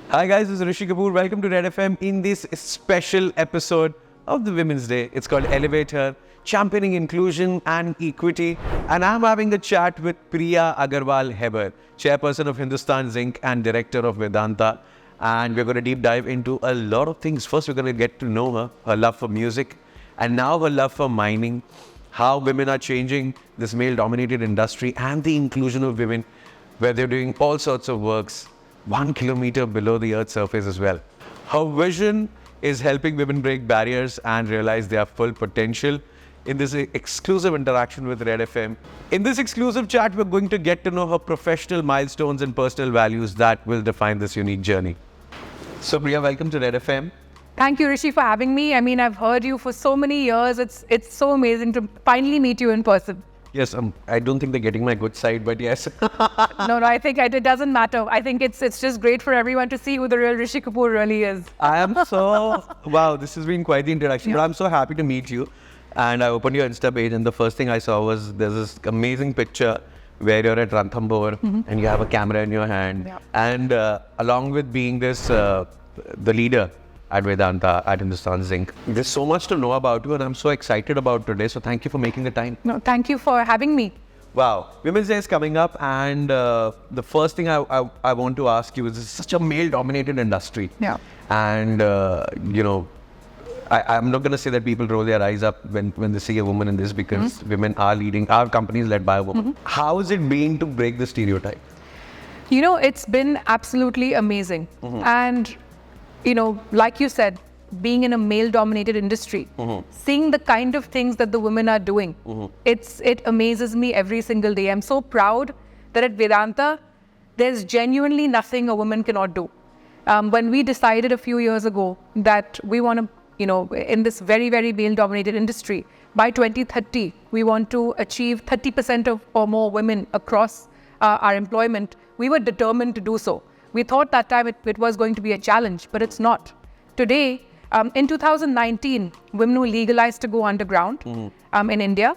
Hi guys, this is Rishi Kapoor. Welcome to Red FM in this special episode of the Women's Day. It's called Elevate Her, championing inclusion and equity. And I'm having a chat with Priya Agarwal Hebbar, Chairperson of Hindustan, Zinc and Director of Vedanta. And we're going to deep dive into a lot of things. First, we're going to get to know her love for music, and now her love for mining, how women are changing this male-dominated industry and the inclusion of women, where they're doing all sorts of works 1 kilometer below the Earth's surface as well. Her vision is helping women break barriers and realize their full potential in this exclusive interaction with Red FM. In this exclusive chat, we're going to get to know her professional milestones and personal values that will define this unique journey. So Priya, welcome to Red FM. Thank you, Rishi, for having me. I mean, I've heard you for so many years. It's so amazing to finally meet you in person. Yes, I don't think they're getting my good side, but yes. No, I think it doesn't matter. I think it's just great for everyone to see who the real Rishi Kapoor really is. I am so, wow, this has been quite the introduction, but I'm so happy to meet you. And I opened your Insta page and the first thing I saw was there's this amazing picture where you're at Ranthambore and you have a camera in your hand. Yeah. And along with being this, the leader at Vedanta, at Hindustan Zinc. There's so much to know about you and I'm so excited about today. So thank you for making the time. No, thank you for having me. Wow. Women's Day is coming up and the first thing I want to ask you is, it's such a male-dominated industry. Yeah. And, I'm not going to say that people roll their eyes up when they see a woman in this, because women are leading, our company is led by a woman. How has it been to break the stereotype? You know, it's been absolutely amazing. And, like you said, being in a male-dominated industry, seeing the kind of things that the women are doing, it amazes me every single day. I'm so proud that at Vedanta, there's genuinely nothing a woman cannot do. When we decided a few years ago that we want to, in this very, very male-dominated industry, by 2030, we want to achieve 30% or more women across our employment, we were determined to do so. We thought that time it was going to be a challenge, but it's not. Today, in 2019, women were legalized to go underground in India.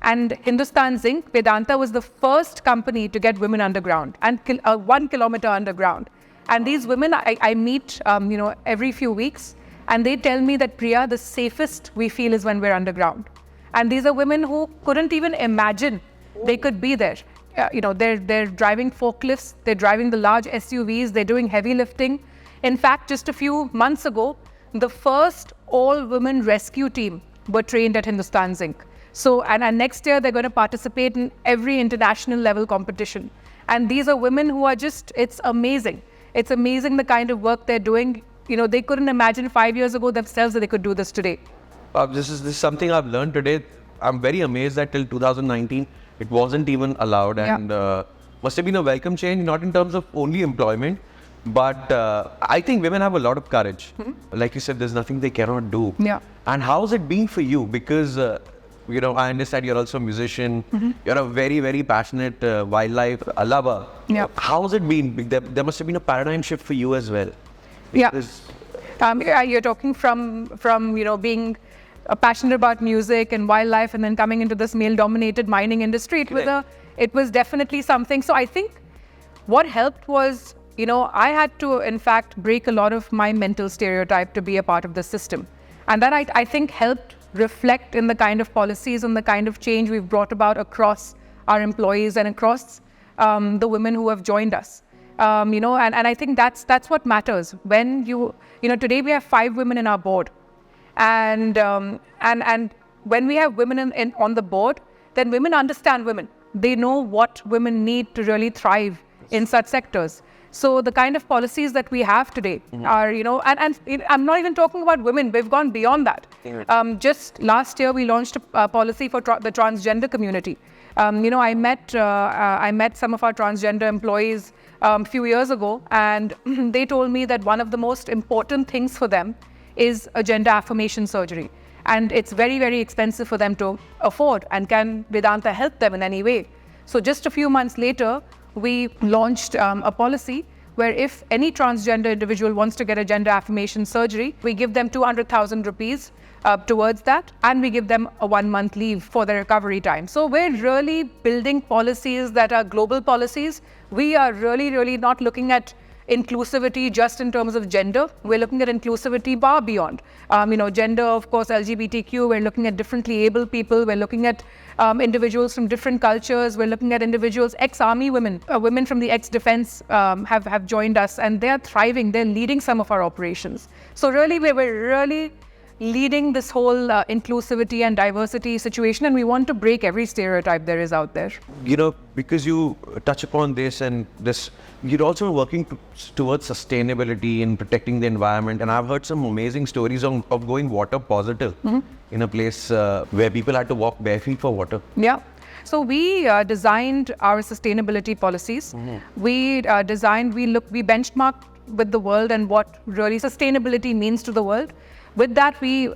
And Hindustan Zinc, Vedanta was the first company to get women underground and 1 kilometer underground. And these women I meet every few weeks, and they tell me that, Priya, the safest we feel is when we're underground. And these are women who couldn't even imagine they could be there. They're driving forklifts, they're driving the large SUVs, they're doing heavy lifting. In fact, just a few months ago, the first all-women rescue team were trained at Hindustan Zinc. So, and next year, they're going to participate in every international level competition. And these are women who are just, it's amazing. It's amazing the kind of work they're doing. They couldn't imagine 5 years ago themselves that they could do this today. This is something I've learned today. I'm very amazed that till 2019, it wasn't even allowed, and must have been a welcome change, not in terms of only employment, but I think women have a lot of courage. Like you said, there's nothing they cannot do. Yeah. And how's it been for you? Because, I understand you're also a musician, you're a very, very passionate wildlife lover. Yeah. How's it been? There must have been a paradigm shift for you as well. Because you're talking from being passionate about music and wildlife, and then coming into this male-dominated mining industry. It was definitely something. So I think what helped was, I had to, in fact, break a lot of my mental stereotype to be a part of the system. And that I think helped reflect in the kind of policies and the kind of change we've brought about across our employees and across the women who have joined us. And I think that's what matters. When today we have 5 women in our board. And when we have women on the board, then women understand women. They know what women need to really thrive in such sectors. So the kind of policies that we have today are, and I'm not even talking about women. We've gone beyond that. Just last year, we launched a policy for the transgender community. I met some of our transgender employees a few years ago, and they told me that one of the most important things for them is a gender affirmation surgery. And it's very, very expensive for them to afford. And can Vedanta help them in any way? So just a few months later, we launched a policy where if any transgender individual wants to get a gender affirmation surgery, we give them 200,000 rupees towards that, and we give them a 1-month leave for the recovery time. So we're really building policies that are global policies. We are really, really not looking at inclusivity just in terms of gender. We're looking at inclusivity far beyond. Gender, of course, LGBTQ. We're looking at differently able people. We're looking at individuals from different cultures. We're looking at individuals, ex-army women, women from the ex-defense have joined us, and they're thriving. They're leading some of our operations. So really, we're really leading this whole inclusivity and diversity situation, and we want to break every stereotype there is out there. Because you touch upon this and this, you're also working towards sustainability and protecting the environment. And I've heard some amazing stories of going water positive in a place where people had to walk bare feet for water. Yeah. So we designed our sustainability policies. We benchmarked with the world and what really sustainability means to the world. With that, we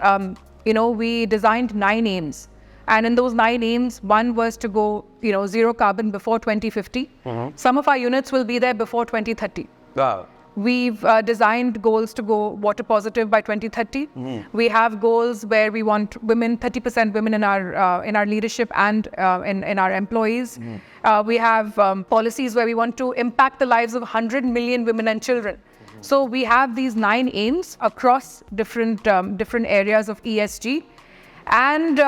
designed 9 aims. And in those 9 aims, one was to go, zero carbon before 2050. Some of our units will be there before 2030. Wow. We've designed goals to go water positive by 2030. We have goals where we want women, 30% women in our leadership and in our employees. We have policies where we want to impact the lives of 100 million women and children. So we have these 9 aims across different areas of ESG, and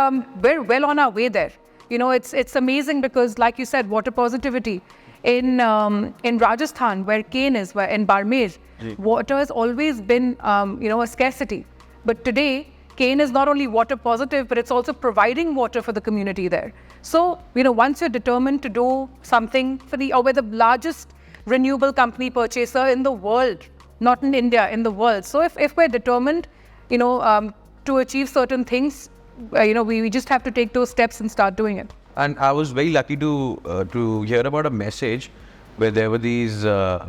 we're well on our way there. It's amazing because, like you said, water positivity in Rajasthan, where Kane is, where in Barmer, water has always been a scarcity. But today, Kane is not only water positive, but it's also providing water for the community there. So once you're determined to do something we're the largest renewable company purchaser in the world. Not in India, in the world. So if we're determined, to achieve certain things, we just have to take those steps and start doing it. And I was very lucky to hear about a message where there were these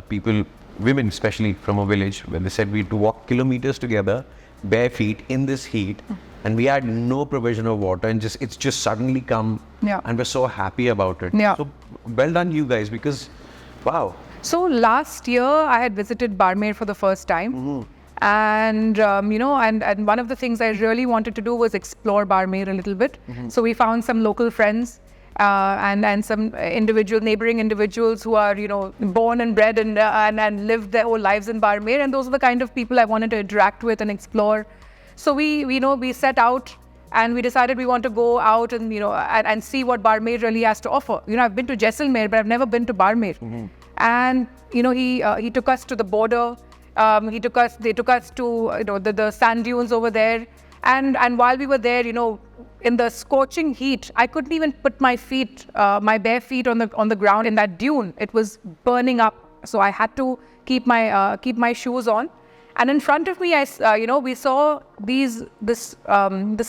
people, women especially from a village, where they said we had to walk kilometers together, bare feet in this heat, and we had no provision of water, and it's just suddenly come, and we're so happy about it. Yeah. So well done, you guys, because wow. So last year I had visited Barmer for the first time, and and one of the things I really wanted to do was explore Barmer a little bit. So we found some local friends and some neighboring individuals who are born and bred and lived their whole lives in Barmer, and those are the kind of people I wanted to interact with and explore. So we set out. And we decided we want to go out and and see what Barmer really has to offer. I've been to Jaisalmer, but I've never been to Barmer. And he took us to the border. They took us to the sand dunes over there. And while we were there, in the scorching heat, I couldn't even put my bare feet on the ground in that dune. It was burning up, so I had to keep my shoes on. And in front of me, we saw this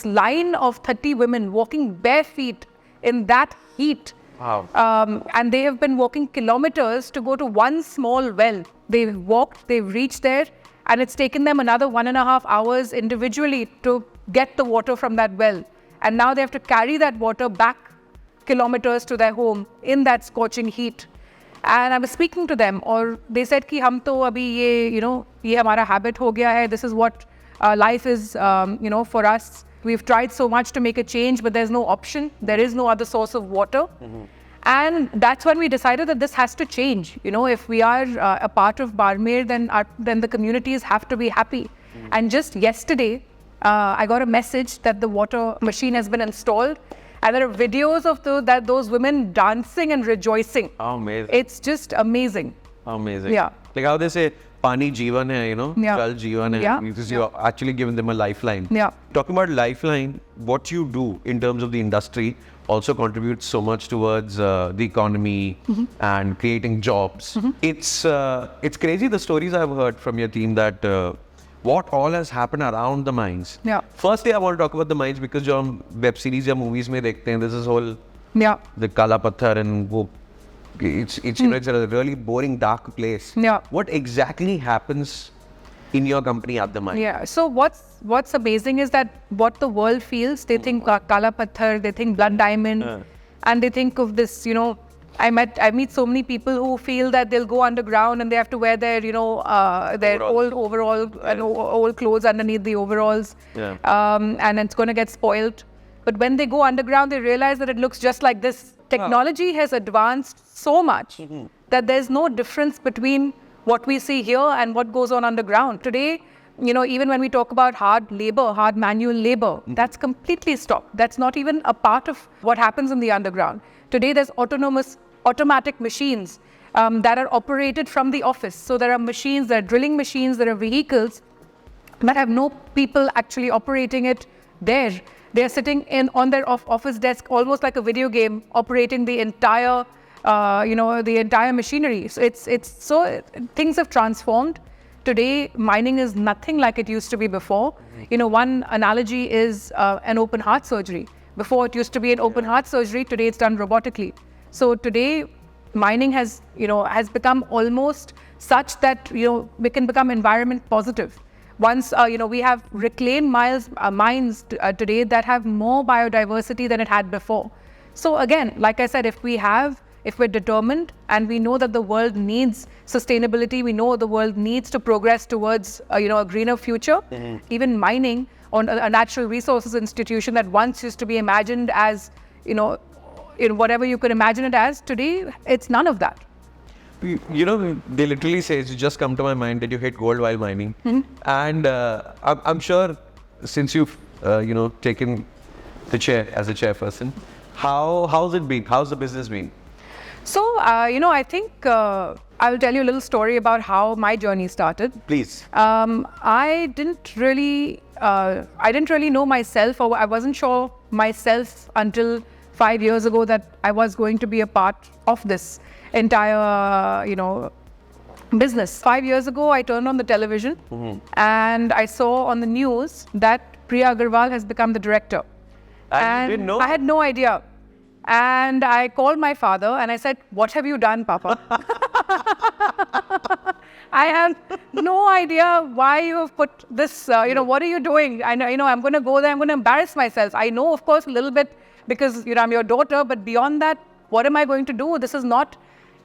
line of 30 women walking bare feet in that heat. Wow. And they have been walking kilometers to go to one small well. They've walked, they've reached there, and it's taken them another 1.5 hours individually to get the water from that well. And now they have to carry that water back kilometers to their home in that scorching heat. And I was speaking to them, or they said कि हम तो अभी ये हमारा habit हो गया है. This is what life is, for us. We've tried so much to make a change, but there's no option. There is no other source of water. And that's when we decided that this has to change. If we are a part of Barmer, then the communities have to be happy. And just yesterday, I got a message that the water machine has been installed. And there are videos of those women dancing and rejoicing. Amazing. It's just amazing. Amazing. Yeah. Like how they say, Pani Jeevan hai, Yeah. Jal Jeevan hai. Yeah. Because you're actually giving them a lifeline. Yeah. Talking about lifeline, what you do in terms of the industry also contributes so much towards the economy and creating jobs. It's crazy the stories I've heard from your team that what all has happened around the mines. Yeah. Firstly, I want to talk about the mines because जो हम web series या movies में देखते हैं, this is whole the Kala Patthar and वो it's it's a really boring dark place. Yeah. What exactly happens in your company at the mine? Yeah. So what's amazing is that what the world feels, they think Kala Patthar, they think blood diamond, and they think of this, I meet so many people who feel that they'll go underground and they have to wear their, their old overall and old clothes underneath the overalls, and it's going to get spoiled. But when they go underground, they realize that it looks just like this. Technology has advanced so much that there's no difference between what we see here and what goes on underground. Today, even when we talk about hard labor, hard manual labor, that's completely stopped. That's not even a part of what happens in the underground. Today, there's automatic machines that are operated from the office. So there are machines, there are drilling machines, there are vehicles that have no people actually operating it there. They're sitting on their office desk, almost like a video game, operating the entire, the entire machinery. So things have transformed. Today, mining is nothing like it used to be before. One analogy is an open heart surgery. Before, it used to be an open heart surgery. Today, it's done robotically. So today, mining has become almost such that we can become environment positive. Once we have reclaimed mines today that have more biodiversity than it had before. So again, like I said, if we're determined and we know that the world needs sustainability, we know the world needs to progress towards a greener future. Even mining, on a natural resources institution that once used to be imagined as in whatever you could imagine it as, today it's none of that. They literally say, it's just come to my mind that you hit gold while mining. And I'm sure since you've taken the chair as a chairperson, how's it been? How's the business been? So, I think I will tell you a little story about how my journey started. Please. I didn't really know myself, or I wasn't sure myself until 5 years ago that I was going to be a part of this entire, business. 5 years ago, I turned on the television and I saw on the news that Priya Agarwal has become the director. And you didn't know? I had no idea. And I called my father and I said, "What have you done, Papa?" I have no idea why you have put this, what are you doing? I know, I'm going to go there, I'm going to embarrass myself. I know, of course, a little bit because, I'm your daughter, but beyond that, what am I going to do? This is not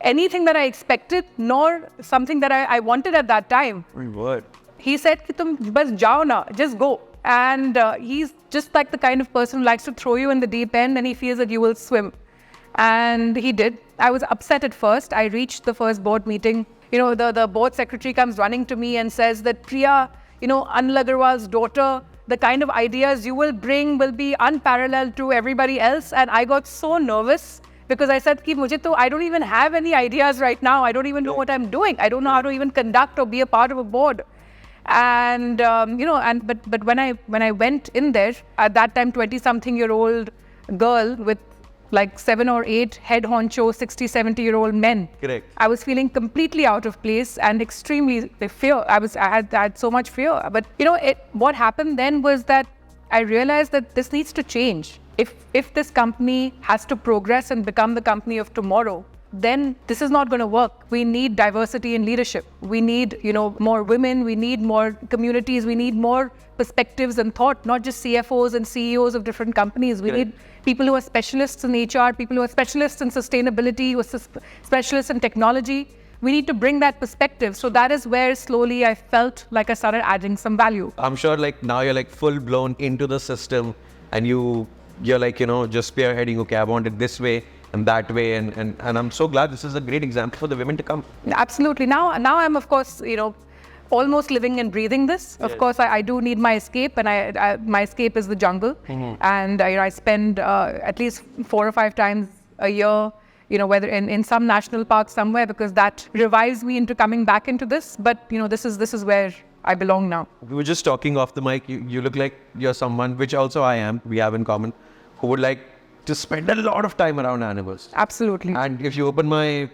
anything that I expected, nor something that I wanted at that time. What? He said, "Ki tum bas jao na, just go." And he's just like the kind of person who likes to throw you in the deep end and he feels that you will swim. And he did. I was upset at first. I reached the first board meeting. The board secretary comes running to me and says that, "Priya, Anil Agarwal's daughter, the kind of ideas you will bring will be unparalleled to everybody else." And I got so nervous because I said, I don't even have any ideas right now. I don't even know what I'm doing. I don't know how to even conduct or be a part of a board. And but when I went in there at that time, 20-something-year-old girl with like 7 or 8 head honcho 60-70-year-old men. Correct. I was feeling completely out of place and extremely fear. I had so much fear. But what happened then was that I realized that this needs to change. If this company has to progress and become the company of tomorrow, then this is not going to work. We need diversity in leadership. We need, more women. We need more communities. We need more perspectives and thought, not just CFOs and CEOs of different companies. We need people who are specialists in HR, people who are specialists in sustainability, who are specialists in technology. We need to bring that perspective. So that is where slowly I felt like I started adding some value. I'm sure now you're full blown into the system and you're just spearheading, okay, I want it this way and that way, and I'm so glad this is a great example for the women to come. Absolutely. Now I'm, of course, almost living and breathing this. Of course, I do need my escape, and my escape is the jungle. And I spend at least 4 or 5 times a year, whether in some national park somewhere, because that revives me into coming back into this. But this is where I belong now. We were just talking off the mic. You look like you're someone, which also I am, we have in common, who would like to spend a lot of time around animals. Absolutely. And if you open my,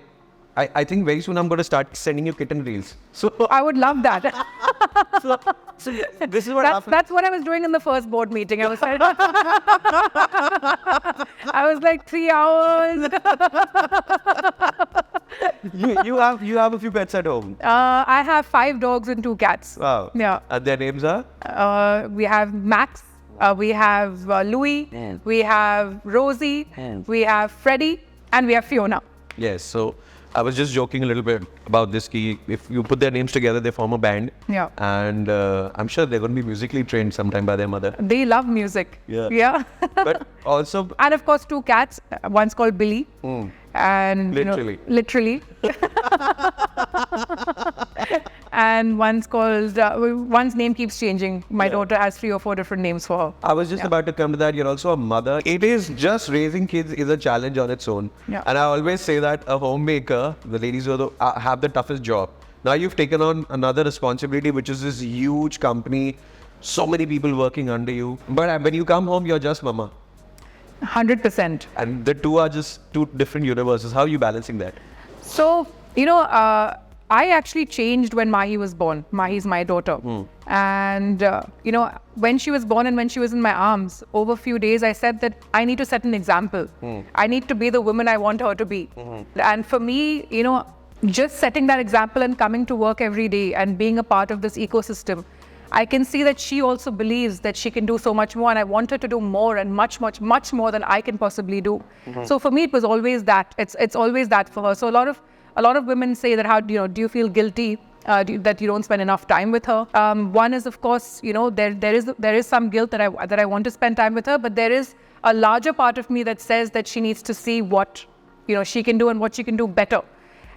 I think very soon I'm going to start sending you kitten reels. So I would love that. so this is what happens. That's what I was doing in the first board meeting. I was like, I was like 3 hours. You have a few pets at home. I have 5 dogs and 2 cats. Wow. Yeah. And their names are? We have Max. We have Louis, we have Rosie, we have Freddie, and we have Fiona. Yes, so I was just joking a little bit about this. Ki if you put their names together, they form a band. Yeah. And I'm sure they're going to be musically trained sometime by their mother. They love music. Yeah. But also... And of course, 2 cats. One's called Billy. And Literally. Literally. And one's called, one's name keeps changing. My daughter has 3 or 4 different names for her. I was just about to come to that. You're also a mother. It is just raising kids is a challenge on its own. Yeah. And I always say that a homemaker, the ladies who have the toughest job. Now you've taken on another responsibility, which is this huge company, so many people working under you. But when you come home, you're just mama. 100%. And the two are just 2 different universes. How are you balancing that? So, I actually changed when Mahi was born. Mahi is my daughter. And, when she was born and when she was in my arms, over a few days, I said that I need to set an example. I need to be the woman I want her to be. And for me, just setting that example and coming to work every day and being a part of this ecosystem, I can see that she also believes that she can do so much more, and I want her to do more and much more than I can possibly do. So for me, it was always that. It's always that for her. So a lot of women say that how do you feel guilty that you don't spend enough time with her? One is, of course, there is some guilt that I want to spend time with her, but there is a larger part of me that says that she needs to see what she can do and what she can do better.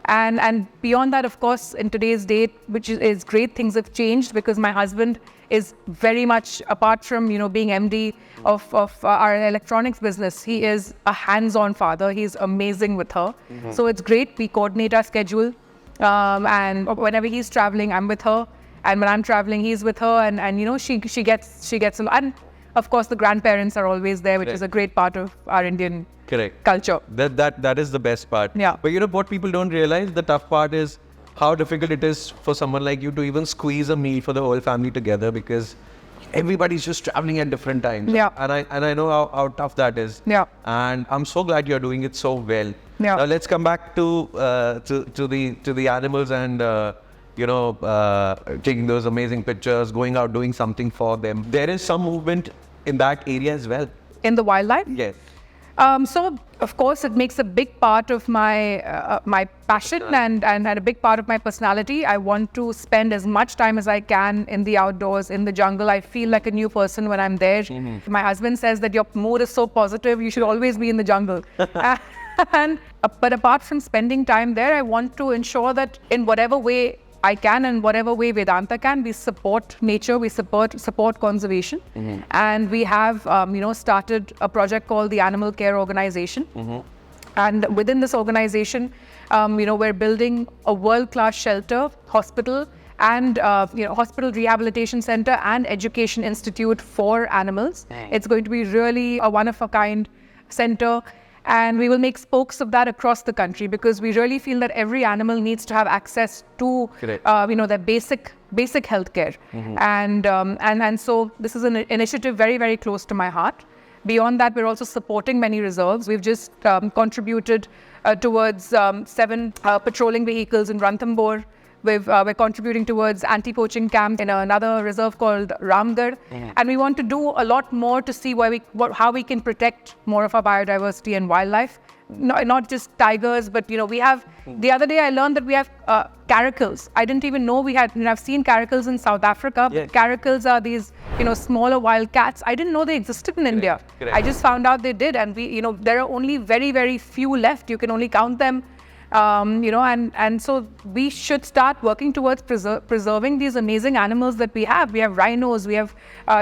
And beyond that, of course, in today's date, which is great, things have changed because my husband is very much, apart from being MD of our electronics business, he is a hands-on father. He's amazing with her. So it's great. We coordinate our schedule, and whenever he's traveling, I'm with her, and when I'm traveling, he's with her, and she gets a lot. And of course, the grandparents are always there, which is a great part of our Indian culture. That is the best part. Yeah. But what people don't realize, the tough part is how difficult it is for someone like you to even squeeze a meal for the whole family together, because everybody's just traveling at different times. Yeah. And I know how tough that is. Yeah. And I'm so glad you're doing it so well. Yeah. Now let's come back to the animals and taking those amazing pictures, going out doing something for them. There is some movement in that area as well. In the wildlife? Yes. So, of course, it makes a big part of my passion and a big part of my personality. I want to spend as much time as I can in the outdoors, in the jungle. I feel like a new person when I'm there. My husband says that your mood is so positive, you should always be in the jungle. But apart from spending time there, I want to ensure that in whatever way I can and whatever way Vedanta can, we support nature, we support conservation. And we have started a project called the Animal Care Organization. And within this organization, we're building a world-class shelter, hospital, and hospital rehabilitation center and education institute for animals. It's going to be really a one-of-a-kind center. And we will make spokes of that across the country, because we really feel that every animal needs to have access to, their basic healthcare. And so this is an initiative very, very close to my heart. Beyond that, we're also supporting many reserves. We've just contributed towards 7 patrolling vehicles in Ranthambore. We're contributing towards anti-poaching camp in another reserve called Ramgarh. And we want to do a lot more to see how we can protect more of our biodiversity and wildlife. Not just tigers, but we have, the other day I learned that we have caracals. I didn't even know we had, I've seen caracals in South Africa. Yes. Caracals are these, smaller wild cats. I didn't know they existed in India. Correct. I just found out they did. And there are only very, very few left. You can only count them. And so we should start working towards preserving these amazing animals that we have. We have rhinos, we have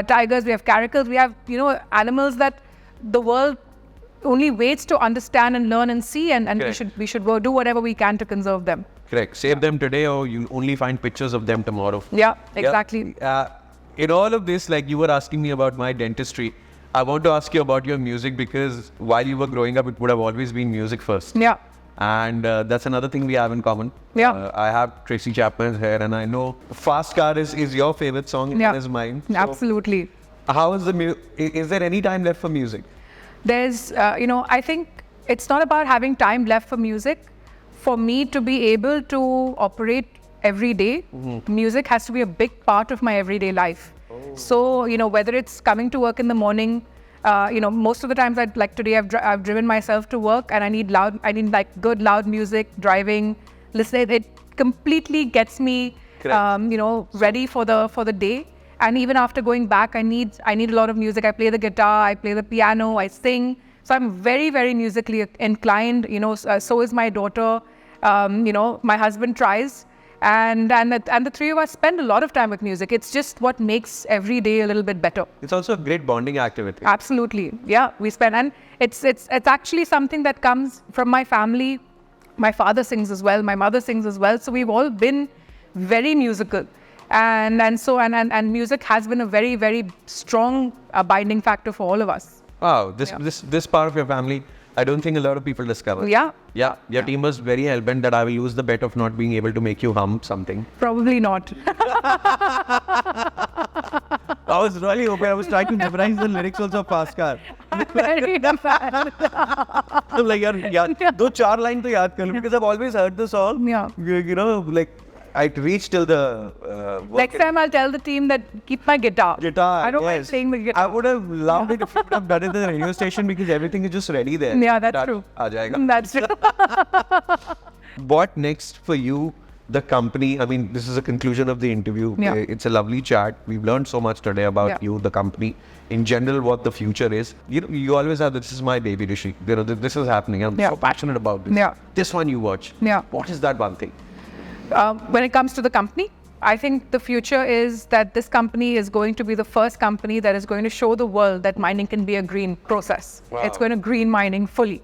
tigers, we have caracals, we have, animals that the world only waits to understand and learn and see, and we should do whatever we can to conserve them. Correct. Save them today, or you'll only find pictures of them tomorrow. Yeah, exactly. In all of this, like you were asking me about my dentistry, I want to ask you about your music, because while you were growing up, it would have always been music first. Yeah. And that's another thing we have in common. Yeah. I have Tracy Chapman's hair, and I know Fast Car is your favorite song, and is mine. So Absolutely. how is is there any time left for music? There's, I think it's not about having time left for music. For me to be able to operate every day, music has to be a big part of my everyday life. So, whether it's coming to work in the morning, most of the times today I've driven myself to work, and I need like good loud music, driving, listening. It completely gets me, ready for the day. And even after going back, I need a lot of music. I play the guitar, I play the piano, I sing. So I'm very, very musically inclined. So is my daughter. My husband tries, and the three of us spend a lot of time with music. It's just what makes every day a little bit better. It's also a great bonding activity. Absolutely, yeah. We spend, and it's actually something that comes from my family. My father sings as well. My mother sings as well. So we've all been very musical, and music has been a very, very strong binding factor for all of us. Wow, this part of your family, I don't think a lot of people discover. Yeah. Yeah, your team was very hell-bent that I will use the bet of not being able to make you hum something. Probably not. I was really hoping. I was trying to memorize the lyrics also of Fast Car. Very bad. I'm like, do 4 lines to yaad kar lo, because I've always heard the song. Yeah. I reached till the... Next time I'll tell the team that keep my guitar. I don't mind playing the guitar. I would have loved it if you would have done it at the radio station, because everything is just ready there. Yeah, that's true. Aa jayega. That's true. What next for you, the company? I mean, this is a conclusion of the interview. Yeah. It's a lovely chat. We've learned so much today about you, the company, in general, what the future is. You always have, this is my baby, Rishi. This is happening. I'm so passionate about this. Yeah. This one you watch. Yeah. What is that one thing? When it comes to the company, I think the future is that this company is going to be the first company that is going to show the world that mining can be a green process. Wow. It's going to green mining fully.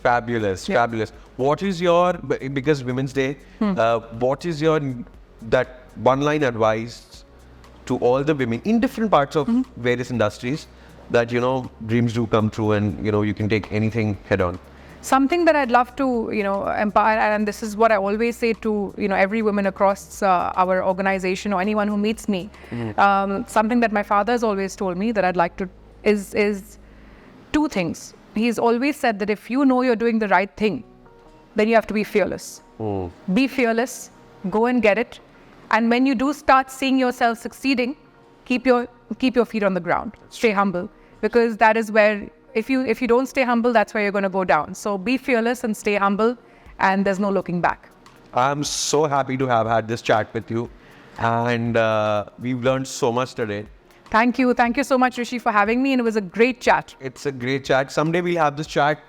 Fabulous, fabulous. What is your, because Women's Day, what is your, that one-line advice to all the women in different parts of various industries that, dreams do come true, and, you can take anything head on? Something that I'd love to, empower, and this is what I always say to, every woman across our organization or anyone who meets me. Something that my father has always told me that I'd like to, is 2 things. He's always said that if you know you're doing the right thing, then you have to be fearless. Be fearless, go and get it. And when you do start seeing yourself succeeding, keep your feet on the ground. Stay humble, because that is where, if you don't stay humble, that's where you're going to go down. So be fearless and stay humble, and there's no looking back. I'm so happy to have had this chat with you, and we've learned so much today. Thank you. Thank you so much, Rishi, for having me, and it was a great chat. It's a great chat. Someday we'll have this chat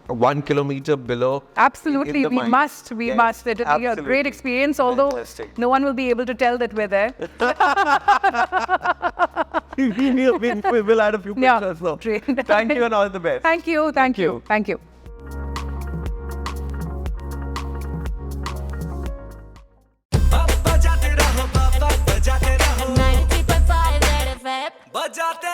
1 kilometer below. Absolutely. We must. It will be a great experience, although Fantastic. No one will be able to tell that we're there. We'll add a few pictures though. Great. Thank you, and all the best. Thank you. Thank you. Thank you. बजाते रहो 93.5 red FM बजाते